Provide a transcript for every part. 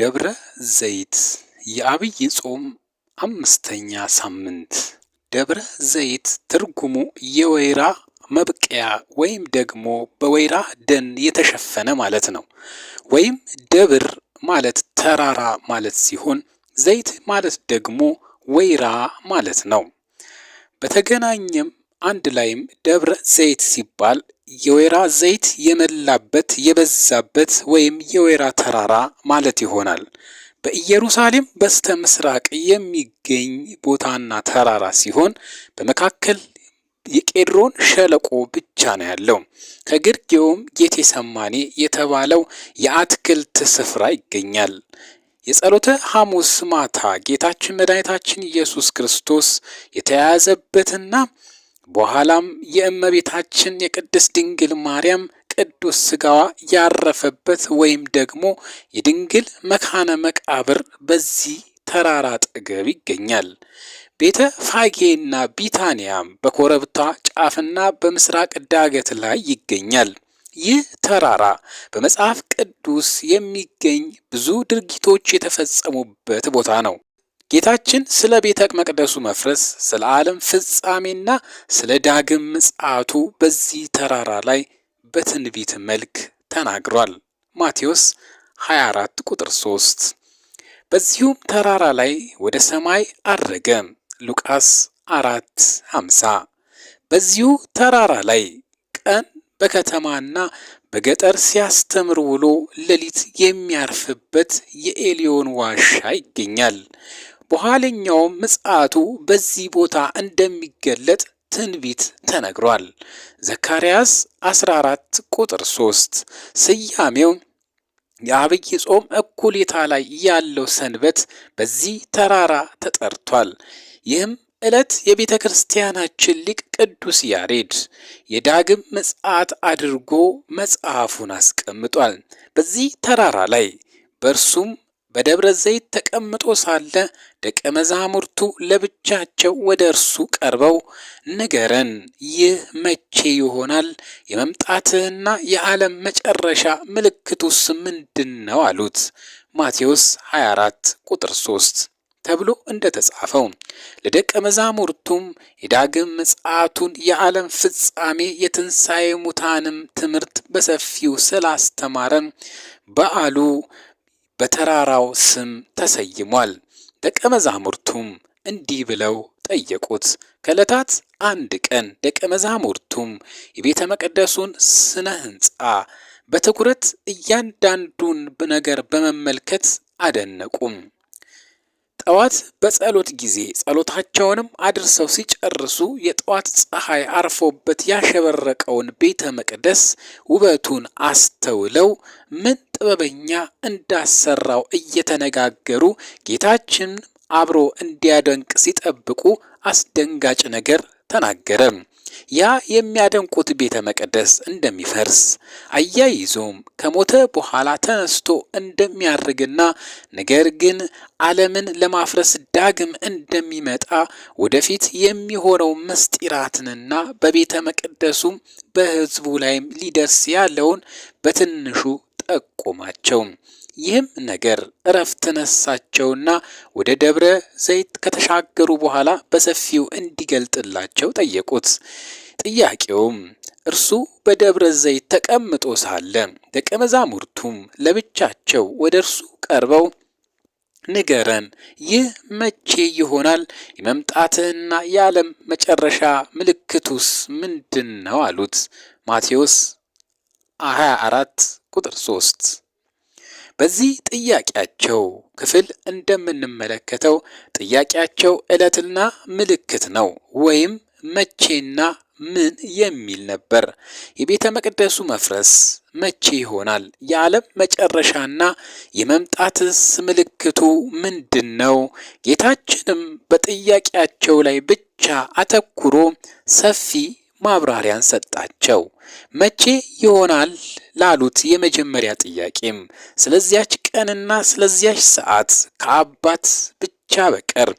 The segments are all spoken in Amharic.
ደብረ ዘይት የዐቢይ ጾም አምስተኛ ሳምንት። ደብረ ዘይት ትርጉሙ የወይራ መብቀያ ወይም ደግሞ በወይራ ደን የተሸፈነ ማለት ነው። ወይም ደብር ማለት ተራራ ማለት ሲሆን ዘይት ማለት ደግሞ ወይራ ማለት ነው። በተገናኘም አንድ ላይም ደብረ ዘይት ሲባል የወይራ ዘይት የመላበት የበዛበት ወይም የወይራ ተራራ ማለት ይሆናል። በኢየሩሳሌም በስተ ምስራቅ የሚገኝ ቦታና ተራራ ሲሆን በመካከል የቄድሮን ሸለቆ ብቻ ነው ያለው። ከግርጌውም ጌቴሰማኔ የተባለው የአትክልት ስፍራ ይገኛል። የጸሎተ ሐሙስ ማታ ጌታችን መድኃኒታችን ኢየሱስ ክርስቶስ የተያዘበትና በኋላም የእመቤታችን የቅድስት ድንግል ማርያም ቅዱስ ሥጋዋ ያረፈበት ወይም ደግሞ የድንግል መካነ መቃብር በዚህ ተራራ አጠገብ ይገኛል። ቤተ ፋጌና ቢታንያም በኮረብታ ጫፍና በምስራቅ ዳገት ላይ ይገኛል። ይህ ተራራ በመጽሐፍ ቅዱስ የሚገኝ ብዙ ድርጊቶች የተፈጸሙበት ቦታ ነው። ጌታችን ስለ ቤተ መቅደሱ መፍረስ፣ ስለ ዓለም ፍጻሜና ስለ ዳግም ምጽአቱ በዚህ ተራራ ላይ በትንቢት መልክ ተናግሯል። ማቴዎስ 24 ቁጥር 3። በዚሁም ተራራ ላይ ወደ ሰማይ አረገ። ሉቃስ 4:50። በዚሁ ተራራ ላይ ቀን በከተማና በገጠር ሲያስተምር ውሎ ሌሊት የሚያርፍበት የኤሊዮን ዋሻ ይገኛል። በኋለኛውም ምጽአቱ በዚህ ቦታ እንደሚገለጥ ትንቢት ተነግሯል። ዘካርያስ 14 ቁጥር 3። ስያሜው የዐቢይ ጾም እኩሌታ ላይ ያለው ሰንበት በዚህ ተራራ ተጠርቷል። ይህም ዕለት የቤተ ክርስቲያናችን ሊቅ ቅዱስ ያሬድ የዳግም ምጽአት አድርጎ መጽሐፉን አስቀምጧል። በዚህ ተራራ ላይ በእርሱም በደብረ ዘይት ተቀምጦ ሳለ ደቀ መዛሙርቱ ለብቻቸው ወደ እርሱ ቀርበው ንገረን፣ ይህ መቼ ይሆናል? የመምጣትህና የዓለም መጨረሻ ምልክቱስ ምንድን ነው? አሉት። ማቴዎስ 24 ቁጥር 3 ተብሎ እንደተጻፈው ለደቀ መዛሙርቱም የዳግም ምጽአቱን የዓለም ፍጻሜ የትንሣኤ ሙታንም ትምህርት በሰፊው ስላስተማረ በዓሉ በተራራው ስም ተሰይሟል። ደቀ መዛሙርቱም እንዲህ ብለው ጠየቁት። ከዕለታት አንድ ቀን ደቀ መዛሙርቱም የቤተ መቅደሱን ስነ ሕንጻ በትኩረት እያንዳንዱን ነገር በመመልከት አደነቁም። ጠዋት በጸሎት ጊዜ ጸሎታቸውንም አድርሰው ሲጨርሱ የጠዋት ፀሐይ አርፎበት ያሸበረቀውን ቤተ መቅደስ ውበቱን አስተውለው ምን ጥበበኛ እንዳሰራው እየተነጋገሩ ጌታችን አብሮ እንዲያደንቅ ሲጠብቁ አስደንጋጭ ነገር ተናገረ። ያ የሚያደንቁት ቤተ መቅደስ እንደሚፈርስ አያይዞም ከሞተ በኋላ ተነስቶ እንደሚያርግና ነገር ግን ዓለምን ለማፍረስ ዳግም እንደሚመጣ ወደፊት የሚሆነው ምስጢራትንና በቤተ መቅደሱም በሕዝቡ ላይም ሊደርስ ያለውን በትንሹ ጠቆማቸው። ይህም ነገር እረፍት ነሳቸውና ወደ ደብረ ዘይት ከተሻገሩ በኋላ በሰፊው እንዲገልጥላቸው ጠየቁት። ጥያቄውም እርሱ በደብረ ዘይት ተቀምጦ ሳለ ደቀ መዛሙርቱም ለብቻቸው ወደ እርሱ ቀርበው ንገረን፣ ይህ መቼ ይሆናል? የመምጣትህና የዓለም መጨረሻ ምልክቱስ ምንድን ነው? አሉት። ማቴዎስ 24 ቁጥር 3። በዚህ ጥያቄያቸው ክፍል እንደምንመለከተው ጥያቄያቸው ዕለትና ምልክት ነው ወይም መቼና ምን የሚል ነበር። የቤተ መቅደሱ መፍረስ መቼ ይሆናል? የዓለም መጨረሻና የመምጣትስ ምልክቱ ምንድን ነው? ጌታችንም በጥያቄያቸው ላይ ብቻ አተኩሮ ሰፊ ማብራሪያን ሰጣቸው። መቼ ይሆናል ላሉት የመጀመሪያ ጥያቄም ስለዚያች ቀንና ስለዚያች ሰዓት ከአባት ብቻ በቀር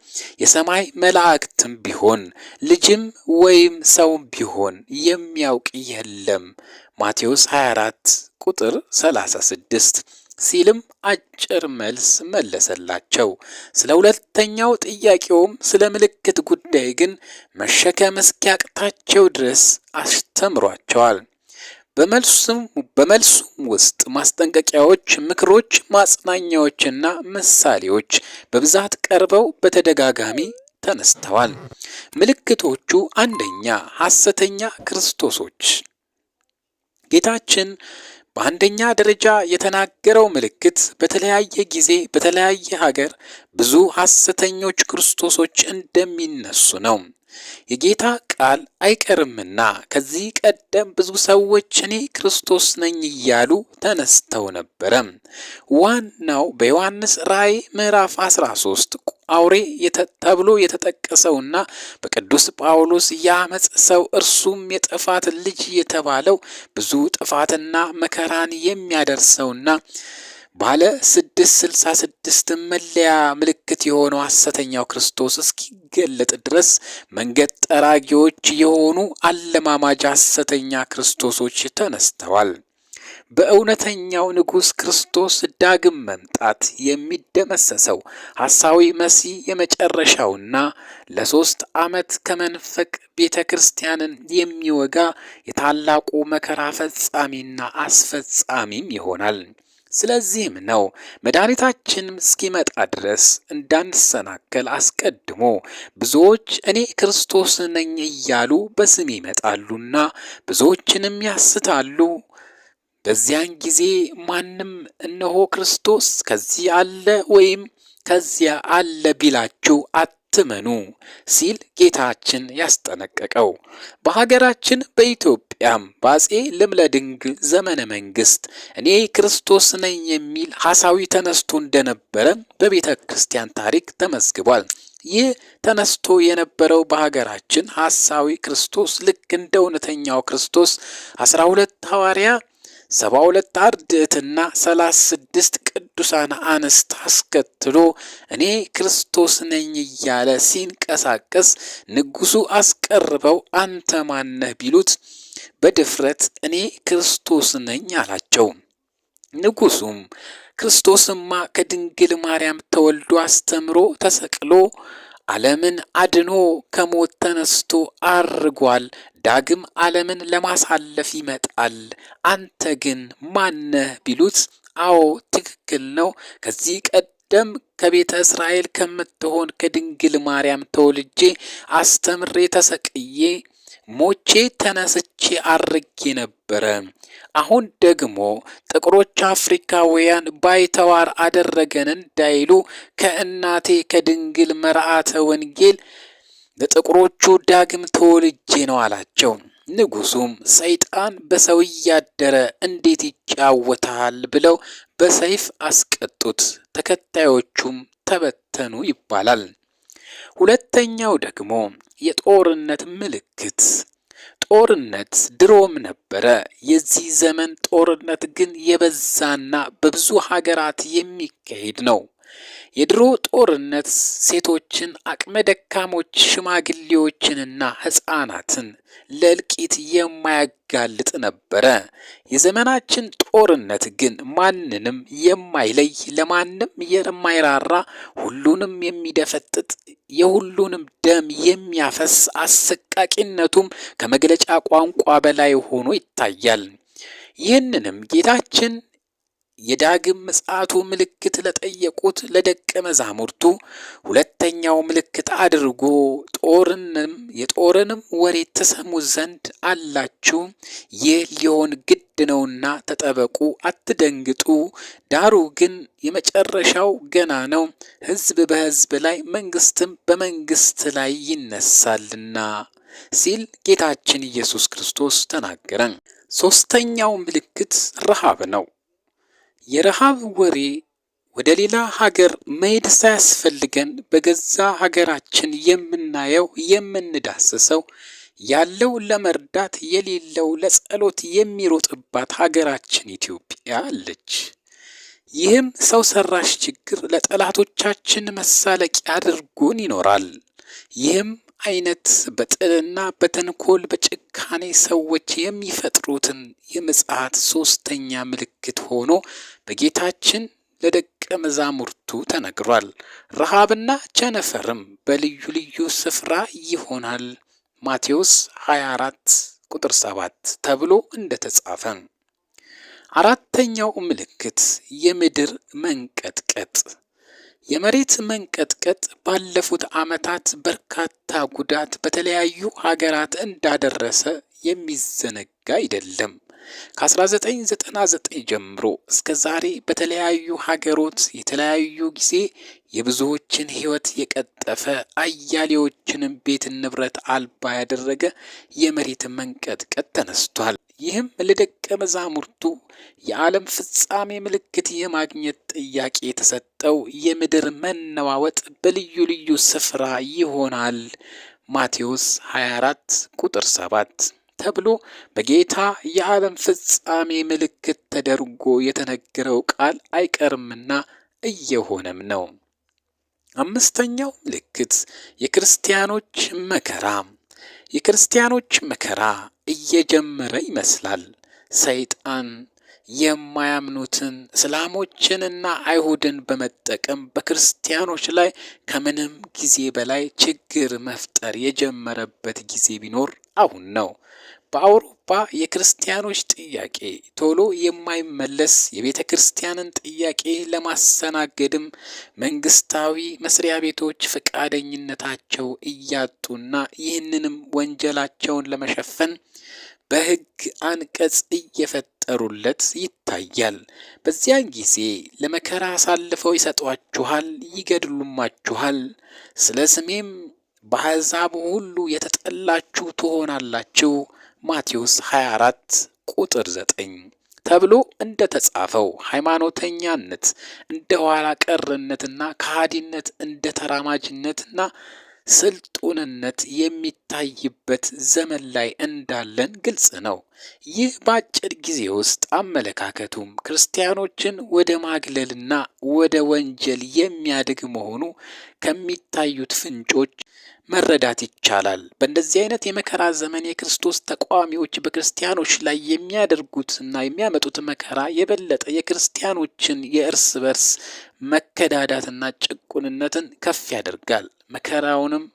የሰማይ መላእክትም ቢሆን ልጅም ወይም ሰውም ቢሆን የሚያውቅ የለም። ማቴዎስ 24 ቁጥር 36። ሲልም አጭር መልስ መለሰላቸው። ስለ ሁለተኛው ጥያቄውም ስለ ምልክት ጉዳይ ግን መሸከም እስኪያቅታቸው ድረስ አስተምሯቸዋል። በመልሱም ውስጥ ማስጠንቀቂያዎች፣ ምክሮች፣ ማጽናኛዎችና ምሳሌዎች በብዛት ቀርበው በተደጋጋሚ ተነስተዋል። ምልክቶቹ፣ አንደኛ፣ ሐሰተኛ ክርስቶሶች። ጌታችን በአንደኛ ደረጃ የተናገረው ምልክት በተለያየ ጊዜ በተለያየ ሀገር ብዙ ሐሰተኞች ክርስቶሶች እንደሚነሱ ነው። የጌታ ቃል አይቀርምና ከዚህ ቀደም ብዙ ሰዎች እኔ ክርስቶስ ነኝ እያሉ ተነስተው ነበረ። ዋናው በዮሐንስ ራእይ ምዕራፍ 13 አውሬ ተብሎ የተጠቀሰውና በቅዱስ ጳውሎስ የአመፅ ሰው እርሱም የጥፋት ልጅ የተባለው ብዙ ጥፋትና መከራን የሚያደርሰውና ባለ 666 መለያ ምልክት የሆነው ሐሰተኛው ክርስቶስ እስኪገለጥ ድረስ መንገድ ጠራጊዎች የሆኑ አለማማጅ ሐሰተኛ ክርስቶሶች ተነስተዋል። በእውነተኛው ንጉሥ ክርስቶስ ዳግም መምጣት የሚደመሰሰው ሐሳዊ መሲህ የመጨረሻውና ለ3 ዓመት ከመንፈቅ ቤተ ክርስቲያንን የሚወጋ የታላቁ መከራ ፈጻሚና አስፈጻሚም ይሆናል። ስለዚህም ነው መድኃኒታችን እስኪመጣ ድረስ እንዳንሰናከል አስቀድሞ ብዙዎች እኔ ክርስቶስ ነኝ እያሉ በስሜ ይመጣሉና ብዙዎችንም ያስታሉ። በዚያን ጊዜ ማንም እነሆ ክርስቶስ ከዚህ አለ ወይም ከዚያ አለ ቢላችሁ አትመኑ ሲል ጌታችን ያስጠነቀቀው። በሀገራችን በኢትዮጵያም በአፄ ልብነ ድንግል ዘመነ መንግስት እኔ ክርስቶስ ነኝ የሚል ሐሳዊ ተነስቶ እንደነበረ በቤተ ክርስቲያን ታሪክ ተመዝግቧል። ይህ ተነስቶ የነበረው በሀገራችን ሐሳዊ ክርስቶስ ልክ እንደ እውነተኛው ክርስቶስ 12 ሐዋርያ 72 አርድእትና 36 ቅዱሳን አንስት አስከትሎ እኔ ክርስቶስ ነኝ እያለ ሲንቀሳቀስ ንጉሱ አስቀርበው አንተ ማነህ ቢሉት በድፍረት እኔ ክርስቶስ ነኝ አላቸው። ንጉሱም ክርስቶስማ ከድንግል ማርያም ተወልዶ አስተምሮ ተሰቅሎ ዓለምን አድኖ ከሞት ተነስቶ አርጓል፣ ዳግም ዓለምን ለማሳለፍ ይመጣል። አንተ ግን ማነህ ቢሉት አዎ ትክክል ነው፣ ከዚህ ቀደም ከቤተ እስራኤል ከምትሆን ከድንግል ማርያም ተወልጄ አስተምሬ ተሰቅዬ ሞቼ ተነስቼ አርጌ ነበረ። አሁን ደግሞ ጥቁሮች አፍሪካውያን ባይተዋር አደረገን እንዳይሉ ከእናቴ ከድንግል መርዓተ ወንጌል ለጥቁሮቹ ዳግም ተወልጄ ነው አላቸው። ንጉሱም ሰይጣን በሰው እያደረ እንዴት ይጫወታል ብለው በሰይፍ አስቀጡት። ተከታዮቹም ተበተኑ ይባላል። ሁለተኛው ደግሞ የጦርነት ምልክት። ጦርነት ድሮም ነበረ። የዚህ ዘመን ጦርነት ግን የበዛና በብዙ ሀገራት የሚካሄድ ነው። የድሮ ጦርነት ሴቶችን፣ አቅመ ደካሞች፣ ሽማግሌዎችንና ሕፃናትን ለእልቂት የማያጋልጥ ነበረ። የዘመናችን ጦርነት ግን ማንንም የማይለይ፣ ለማንም የማይራራ፣ ሁሉንም የሚደፈጥጥ፣ የሁሉንም ደም የሚያፈስ፣ አሰቃቂነቱም ከመግለጫ ቋንቋ በላይ ሆኖ ይታያል። ይህንንም ጌታችን የዳግም ምጽአቱ ምልክት ለጠየቁት ለደቀ መዛሙርቱ ሁለተኛው ምልክት አድርጎ የጦርንም ወሬ ትሰሙ ዘንድ አላችሁ፣ ይህ ሊሆን ግድ ነውና ተጠበቁ፣ አትደንግጡ። ዳሩ ግን የመጨረሻው ገና ነው፣ ሕዝብ በሕዝብ ላይ መንግስትም በመንግስት ላይ ይነሳልና ሲል ጌታችን ኢየሱስ ክርስቶስ ተናገረ። ሶስተኛው ምልክት ረሃብ ነው። የረሃብ ወሬ ወደ ሌላ ሀገር መሄድ ሳያስፈልገን በገዛ ሀገራችን የምናየው የምንዳስሰው፣ ያለው ለመርዳት የሌለው ለጸሎት የሚሮጥባት ሀገራችን ኢትዮጵያ አለች። ይህም ሰው ሰራሽ ችግር ለጠላቶቻችን መሳለቂያ አድርጎን ይኖራል። ይህም አይነት በጥልና በተንኮል በጭካኔ ሰዎች የሚፈጥሩትን የምጽአት ሶስተኛ ምልክት ሆኖ በጌታችን ለደቀ መዛሙርቱ ተነግሯል። ረሃብና ቸነፈርም በልዩ ልዩ ስፍራ ይሆናል ማቴዎስ 24 ቁጥር 7 ተብሎ እንደተጻፈ። አራተኛው ምልክት የምድር መንቀጥቀጥ። የመሬት መንቀጥቀጥ ባለፉት ዓመታት በርካታ ጉዳት በተለያዩ ሀገራት እንዳደረሰ የሚዘነጋ አይደለም። ከ1999 ጀምሮ እስከ ዛሬ በተለያዩ ሀገሮች የተለያዩ ጊዜ የብዙዎችን ሕይወት የቀጠፈ አያሌዎችንም ቤት ንብረት አልባ ያደረገ የመሬት መንቀጥቀጥ ተነስቷል። ይህም ለደቀ መዛሙርቱ የዓለም ፍጻሜ ምልክት የማግኘት ጥያቄ የተሰጠው የምድር መነዋወጥ በልዩ ልዩ ስፍራ ይሆናል ማቴዎስ 24 ቁጥር 7 ተብሎ በጌታ የዓለም ፍጻሜ ምልክት ተደርጎ የተነገረው ቃል አይቀርምና እየሆነም ነው። አምስተኛው ምልክት የክርስቲያኖች መከራ። የክርስቲያኖች መከራ እየጀመረ ይመስላል። ሰይጣን የማያምኑትን እስላሞችንና አይሁድን በመጠቀም በክርስቲያኖች ላይ ከምንም ጊዜ በላይ ችግር መፍጠር የጀመረበት ጊዜ ቢኖር አሁን ነው። በአውሮፓ የክርስቲያኖች ጥያቄ ቶሎ የማይመለስ የቤተ ክርስቲያንን ጥያቄ ለማስተናገድም መንግስታዊ መስሪያ ቤቶች ፈቃደኝነታቸው እያጡና ይህንንም ወንጀላቸውን ለመሸፈን በሕግ አንቀጽ እየፈጠሩለት ይታያል። በዚያን ጊዜ ለመከራ አሳልፈው ይሰጧችኋል፣ ይገድሉማችኋል፣ ስለ ስሜም በአሕዛብ ሁሉ የተጠላችሁ ትሆናላችሁ ማቴዎስ 24 ቁጥር 9 ተብሎ እንደተጻፈው ሃይማኖተኛነት እንደ ኋላ ቀርነትና ከሃዲነት እንደ ተራማጅነትና ስልጡንነት የሚታይበት ዘመን ላይ እንዳለን ግልጽ ነው። ይህ በአጭር ጊዜ ውስጥ አመለካከቱም ክርስቲያኖችን ወደ ማግለልና ወደ ወንጀል የሚያድግ መሆኑ ከሚታዩት ፍንጮች መረዳት ይቻላል። በእንደዚህ አይነት የመከራ ዘመን የክርስቶስ ተቃዋሚዎች በክርስቲያኖች ላይ የሚያደርጉትና የሚያመጡት መከራ የበለጠ የክርስቲያኖችን የእርስ በርስ መከዳዳትና ጭቁንነትን ከፍ ያደርጋል፣ መከራውንም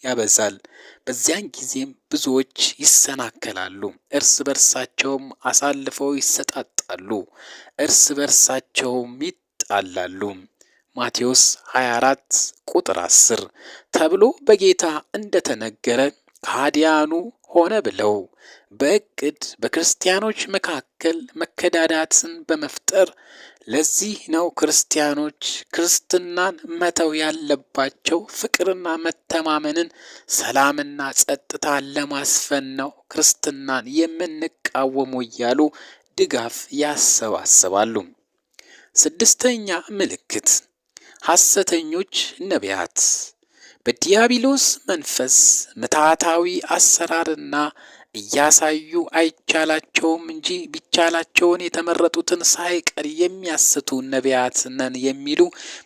ያበዛል። በዚያን ጊዜም ብዙዎች ይሰናከላሉ፣ እርስ በርሳቸውም አሳልፈው ይሰጣጣሉ፣ እርስ በርሳቸውም ይጣላሉ ማቴዎስ 24 ቁጥር 10 ተብሎ በጌታ እንደተነገረ ከሃዲያኑ ሆነ ብለው በእቅድ በክርስቲያኖች መካከል መከዳዳትን በመፍጠር ለዚህ ነው ክርስቲያኖች ክርስትናን መተው ያለባቸው፣ ፍቅርና መተማመንን፣ ሰላምና ጸጥታን ለማስፈን ነው ክርስትናን የምንቃወሙ እያሉ ድጋፍ ያሰባስባሉ። ስድስተኛ ምልክት ሐሰተኞች ነቢያት። በዲያብሎስ መንፈስ ምትሃታዊ አሰራርና እያሳዩ አይቻላቸውም እንጂ ቢቻላቸውን የተመረጡትን ሳይቀር የሚያስቱ ነቢያት ነን የሚሉ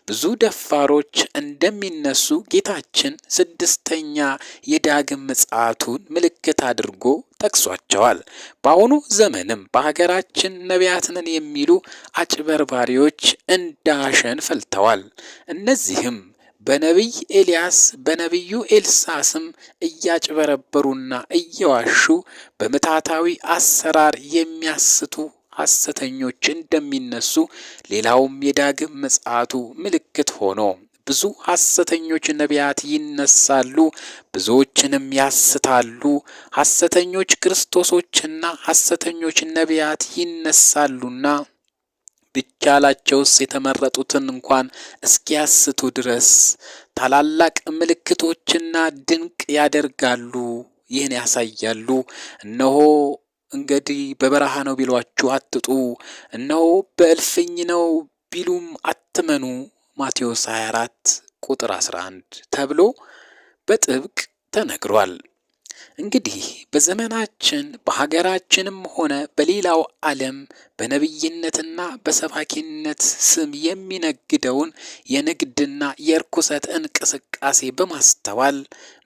ብዙ ደፋሮች እንደሚነሱ ጌታችን ስድስተኛ የዳግም ምጽአቱን ምልክት አድርጎ ጠቅሷቸዋል። በአሁኑ ዘመንም በሀገራችን ነቢያት ነን የሚሉ አጭበርባሪዎች እንዳሸን ፈልተዋል። እነዚህም በነቢይ ኤልያስ በነቢዩ ኤልሳ ስም እያጭበረበሩና እየዋሹ በምትሃታዊ አሰራር የሚያስቱ ሐሰተኞች እንደሚነሱ ሌላውም የዳግም ምጽአቱ ምልክት ሆኖ ብዙ ሐሰተኞች ነቢያት ይነሳሉ፣ ብዙዎችንም ያስታሉ። ሐሰተኞች ክርስቶሶችና ሐሰተኞች ነቢያት ይነሳሉና ቢቻላቸውስ የተመረጡትን እንኳን እስኪያስቱ ድረስ ታላላቅ ምልክቶችና ድንቅ ያደርጋሉ። ይህን ያሳያሉ። እነሆ እንግዲህ በበረሃ ነው ቢሏችሁ አትጡ፣ እነሆ በእልፍኝ ነው ቢሉም አትመኑ ማቴዎስ 24 ቁጥር 11 ተብሎ በጥብቅ ተነግሯል። እንግዲህ በዘመናችን በሀገራችንም ሆነ በሌላው ዓለም በነቢይነትና በሰባኪነት ስም የሚነግደውን የንግድና የርኩሰት እንቅስቃሴ በማስተዋል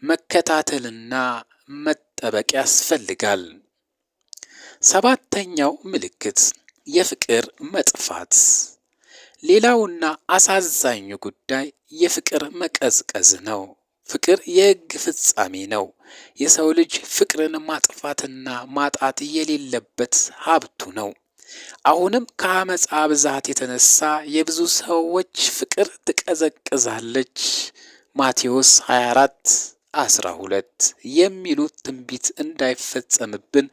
መከታተልና መጠበቅ ያስፈልጋል። ሰባተኛው ምልክት የፍቅር መጥፋት። ሌላውና አሳዛኙ ጉዳይ የፍቅር መቀዝቀዝ ነው። ፍቅር የሕግ ፍጻሜ ነው። የሰው ልጅ ፍቅርን ማጥፋትና ማጣት የሌለበት ሀብቱ ነው። አሁንም ከአመፃ ብዛት የተነሳ የብዙ ሰዎች ፍቅር ትቀዘቅዛለች። ማቴዎስ 24:12 የሚሉት ትንቢት እንዳይፈጸምብን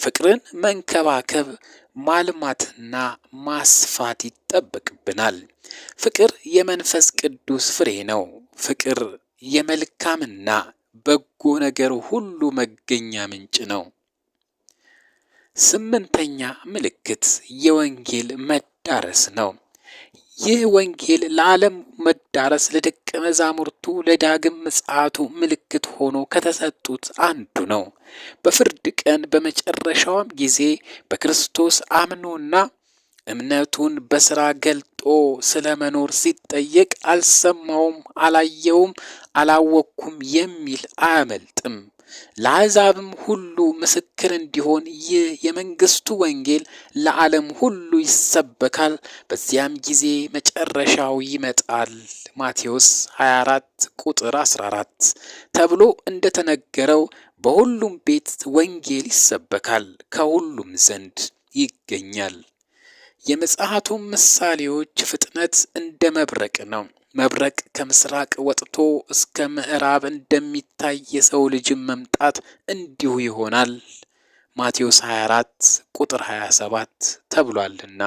ፍቅርን መንከባከብ ማልማትና ማስፋት ይጠበቅብናል። ፍቅር የመንፈስ ቅዱስ ፍሬ ነው። ፍቅር የመልካምና በጎ ነገር ሁሉ መገኛ ምንጭ ነው። ስምንተኛ ምልክት የወንጌል መዳረስ ነው። ይህ ወንጌል ለዓለም መዳረስ ለደቀ መዛሙርቱ ለዳግም ምጽአቱ ምልክት ሆኖ ከተሰጡት አንዱ ነው። በፍርድ ቀን በመጨረሻውም ጊዜ በክርስቶስ አምኖና እምነቱን በሥራ ገልጦ ስለ መኖር ሲጠየቅ አልሰማውም፣ አላየውም፣ አላወቅኩም የሚል አያመልጥም። ለአሕዛብም ሁሉ ምስክር እንዲሆን ይህ የመንግሥቱ ወንጌል ለዓለም ሁሉ ይሰበካል። በዚያም ጊዜ መጨረሻው ይመጣል። ማቴዎስ 24:14 ተብሎ እንደተነገረው በሁሉም ቤት ወንጌል ይሰበካል፣ ከሁሉም ዘንድ ይገኛል። የምጽአቱም ምሳሌዎች ፍጥነት እንደ መብረቅ ነው። መብረቅ ከምስራቅ ወጥቶ እስከ ምዕራብ እንደሚታይ የሰው ልጅም መምጣት እንዲሁ ይሆናል። ማቴዎስ 24:27 ተብሏልና።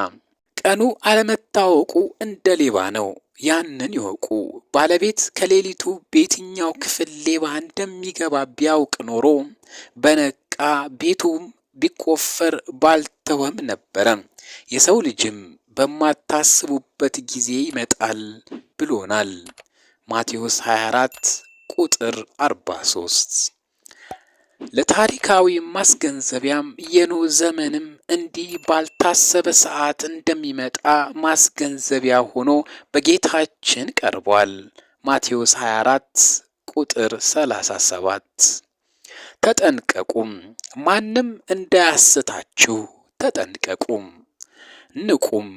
ቀኑ አለመታወቁ እንደ ሌባ ነው። ያንን ይወቁ። ባለቤት ከሌሊቱ በየትኛው ክፍል ሌባ እንደሚገባ ቢያውቅ ኖሮ በነቃ ቤቱም ቢቆፈር ባልተወም ነበረ። የሰው ልጅም በማታስቡበት ጊዜ ይመጣል ብሎናል። ማቴዎስ 24:43። ለታሪካዊ ማስገንዘቢያም የኖህ ዘመንም እንዲህ ባልታሰበ ሰዓት እንደሚመጣ ማስገንዘቢያ ሆኖ በጌታችን ቀርቧል። ማቴዎስ 24:37። ተጠንቀቁም፣ ማንም እንዳያስታችሁ ተጠንቀቁም፣ ንቁም።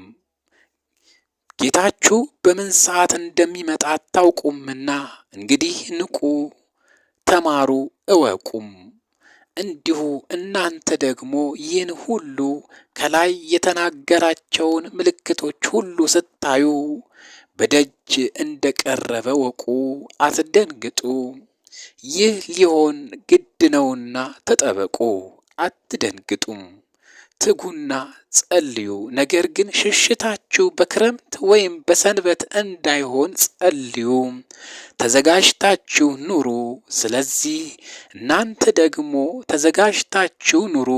ጌታችሁ በምን ሰዓት እንደሚመጣ አታውቁምና እንግዲህ ንቁ፣ ተማሩ፣ እወቁም። እንዲሁ እናንተ ደግሞ ይህን ሁሉ ከላይ የተናገራቸውን ምልክቶች ሁሉ ስታዩ በደጅ እንደቀረበ ወቁ፣ አትደንግጡ። ይህ ሊሆን ግድ ነውና ተጠበቁ፣ አትደንግጡም። ትጉና ጸልዩ። ነገር ግን ሽሽታችሁ በክረምት ወይም በሰንበት እንዳይሆን ጸልዩ። ተዘጋጅታችሁ ኑሩ። ስለዚህ እናንተ ደግሞ ተዘጋጅታችሁ ኑሩ፣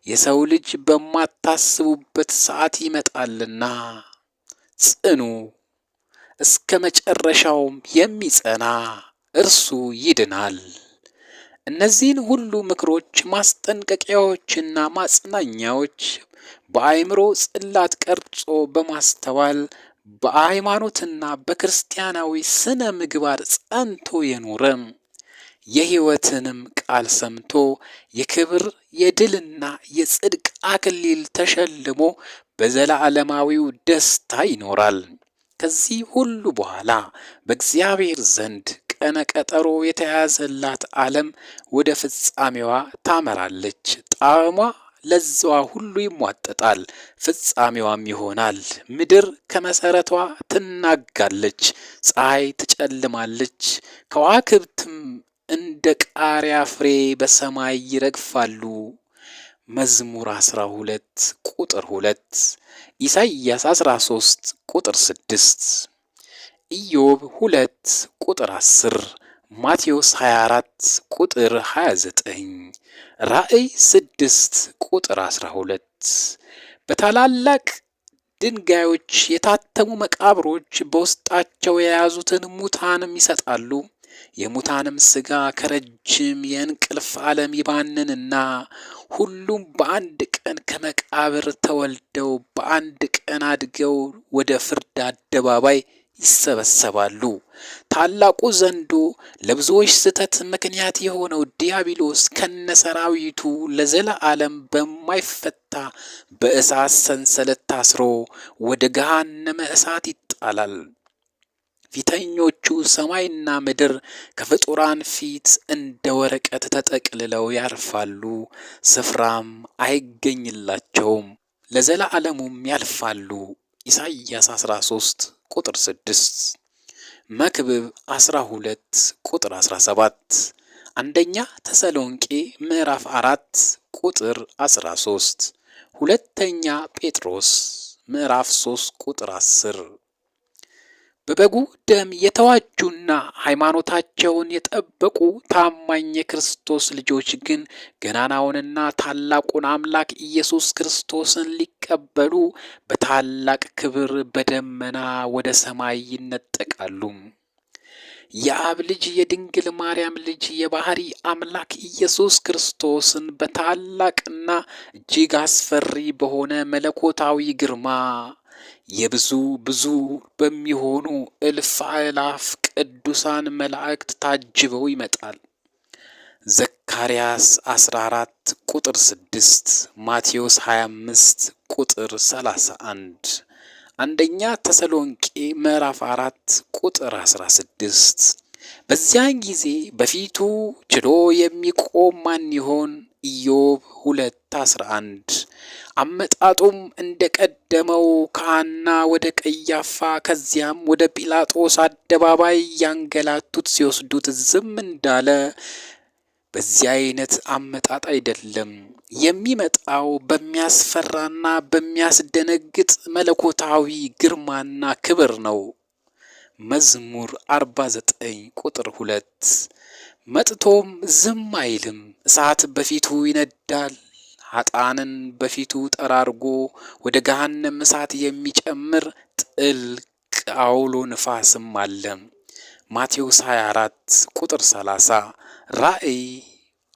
የሰው ልጅ በማታስቡበት ሰዓት ይመጣልና። ጽኑ፣ እስከ መጨረሻውም የሚጸና እርሱ ይድናል። እነዚህን ሁሉ ምክሮች፣ ማስጠንቀቂያዎችና ማጽናኛዎች በአእምሮ ጽላት ቀርጾ በማስተዋል በሃይማኖትና በክርስቲያናዊ ስነ ምግባር ጸንቶ የኖረ የሕይወትንም ቃል ሰምቶ የክብር የድልና የጽድቅ አክሊል ተሸልሞ በዘላለማዊው ደስታ ይኖራል። ከዚህ ሁሉ በኋላ በእግዚአብሔር ዘንድ ቀነ ቀጠሮ የተያዘላት ዓለም ወደ ፍጻሜዋ ታመራለች። ጣዕሟ ለዛዋ ሁሉ ይሟጠጣል፣ ፍጻሜዋም ይሆናል። ምድር ከመሰረቷ ትናጋለች፣ ፀሐይ ትጨልማለች፣ ከዋክብትም እንደ ቃሪያ ፍሬ በሰማይ ይረግፋሉ። መዝሙር 12:2፣ ኢሳይያስ 13:6፣ ኢዮብ 2:10፣ ማቴዎስ 24:29፣ ራእይ 6:12። በታላላቅ ድንጋዮች የታተሙ መቃብሮች በውስጣቸው የያዙትን ሙታንም ይሰጣሉ። የሙታንም ሥጋ ከረጅም የእንቅልፍ ዓለም ይባንንና ሁሉም በአንድ ቀን ከመቃብር ተወልደው በአንድ ቀን አድገው ወደ ፍርድ አደባባይ ይሰበሰባሉ። ታላቁ ዘንዶ ለብዙዎች ስህተት ምክንያት የሆነው ዲያብሎስ ከነሰራዊቱ ለዘለዓለም በማይፈታ በእሳት ሰንሰለት ታስሮ ወደ ገሃነመ እሳት ይጣላል። ፊተኞቹ ሰማይና ምድር ከፍጡራን ፊት እንደ ወረቀት ተጠቅልለው ያርፋሉ፣ ስፍራም አይገኝላቸውም፣ ለዘላለሙም ያልፋሉ። ኢሳይያስ 13 ቁጥር 6፣ መክብብ 12 ቁጥር 17፣ አንደኛ ተሰሎንቄ ምዕራፍ 4 ቁጥር 13፣ ሁለተኛ ጴጥሮስ ምዕራፍ 3 ቁጥር 10። በበጉ ደም የተዋጁና ሃይማኖታቸውን የጠበቁ ታማኝ የክርስቶስ ልጆች ግን ገናናውንና ታላቁን አምላክ ኢየሱስ ክርስቶስን ሊቀበሉ በታላቅ ክብር በደመና ወደ ሰማይ ይነጠቃሉ። የአብ ልጅ የድንግል ማርያም ልጅ የባህሪ አምላክ ኢየሱስ ክርስቶስን በታላቅና እጅግ አስፈሪ በሆነ መለኮታዊ ግርማ ብዙ በሚሆኑ እልፍ አእላፍ ቅዱሳን መላእክት ታጅበው ይመጣል። ዘካርያስ 14 ቁጥር 6፣ ማቴዎስ 25 ቁጥር 31፣ አንደኛ ተሰሎንቄ ምዕራፍ 4 ቁጥር 16። በዚያን ጊዜ በፊቱ ችሎ የሚቆም ማን ይሆን? ኢዮብ 2:11። አመጣጡም እንደ ቀደመው ከሐና ወደ ቀያፋ ከዚያም ወደ ጲላጦስ አደባባይ ያንገላቱት ሲወስዱት ዝም እንዳለ በዚህ አይነት አመጣጥ አይደለም። የሚመጣው በሚያስፈራና በሚያስደነግጥ መለኮታዊ ግርማና ክብር ነው። መዝሙር 49 ቁጥር 2። መጥቶም ዝም አይልም፣ እሳት በፊቱ ይነዳል፣ ኃጥአንን በፊቱ ጠራርጎ ወደ ገሃነም እሳት የሚጨምር ጥልቅ አውሎ ንፋስም አለ። ማቴዎስ 24 ቁጥር 30፣ ራእይ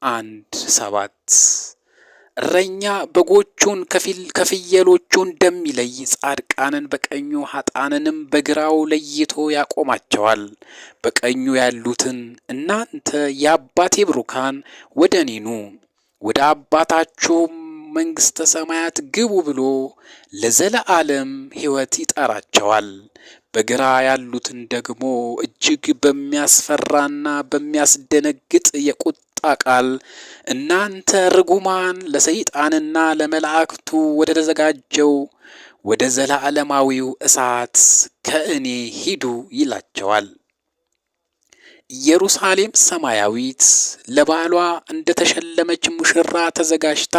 1:7። እረኛ በጎቹን ከፍየሎቹ እንደሚለይ ጻድቃንን በቀኙ ኃጥአንንም በግራው ለይቶ ያቆማቸዋል። በቀኙ ያሉትን እናንተ የአባቴ ብሩካን ወደ እኔ ኑ ወደ አባታችሁም መንግሥተ ሰማያት ግቡ ብሎ ለዘለዓለም ሕይወት ይጠራቸዋል። በግራ ያሉትን ደግሞ እጅግ በሚያስፈራና በሚያስደነግጥ የቁጣ ቃል እናንተ ርጉማን ለሰይጣንና ለመላእክቱ ወደ ተዘጋጀው ወደ ዘላለማዊው እሳት ከእኔ ሂዱ ይላቸዋል። ኢየሩሳሌም ሰማያዊት ለባሏ እንደተሸለመች ሙሽራ ተዘጋጅታ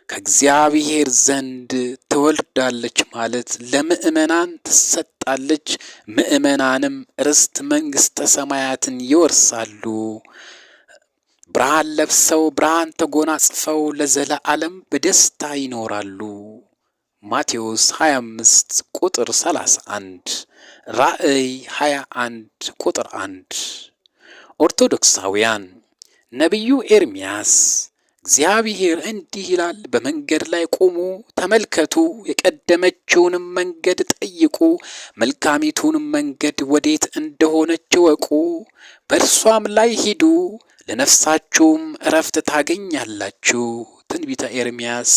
ከእግዚአብሔር ዘንድ ትወልዳለች ማለት ለምእመናን ትሰጣለች። ምእመናንም ርስት መንግሥተ ሰማያትን ይወርሳሉ። ብርሃን ለብሰው ብርሃን ተጎናጽፈው ለዘለዓለም በደስታ ይኖራሉ። ማቴዎስ 25 ቁጥር 31፣ ራእይ 21 ቁጥር 1። ኦርቶዶክሳውያን ነቢዩ ኤርምያስ እግዚአብሔር እንዲህ ይላል፣ በመንገድ ላይ ቁሙ፣ ተመልከቱ፣ የቀደመችውንም መንገድ ጠይቁ፣ መልካሚቱንም መንገድ ወዴት እንደሆነች እወቁ፣ በእርሷም ላይ ሂዱ፣ ለነፍሳችሁም እረፍት ታገኛላችሁ። ትንቢተ ኤርምያስ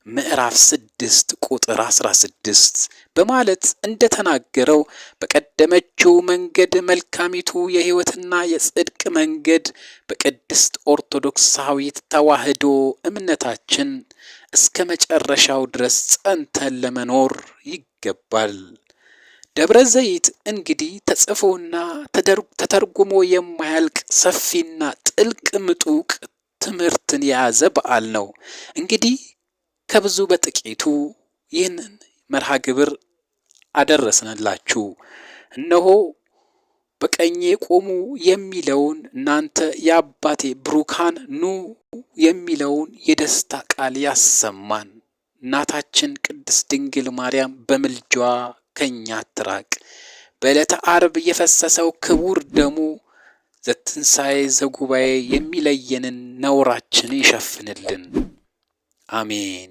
ምዕራፍ 6 ቁጥር 16 በማለት እንደተናገረው በቀደመችው መንገድ መልካሚቱ የሕይወትና የጽድቅ መንገድ በቅድስት ኦርቶዶክሳዊት ተዋሕዶ እምነታችን እስከ መጨረሻው ድረስ ጸንተን ለመኖር ይገባል። ደብረ ዘይት እንግዲህ ተጽፎና ተተርጉሞ የማያልቅ ሰፊና ጥልቅ ምጡቅ ትምህርትን የያዘ በዓል ነው። እንግዲህ ከብዙ በጥቂቱ ይህንን መርሃ ግብር አደረስንላችሁ። እነሆ በቀኜ ቆሙ የሚለውን እናንተ የአባቴ ብሩካን ኑ የሚለውን የደስታ ቃል ያሰማን። እናታችን ቅድስት ድንግል ማርያም በምልጃዋ ከኛ አትራቅ። በዕለተ ዓርብ የፈሰሰው ክቡር ደሙ ዘትንሣኤ ዘጉባኤ የሚለየንን ነውራችን ይሸፍንልን። አሜን።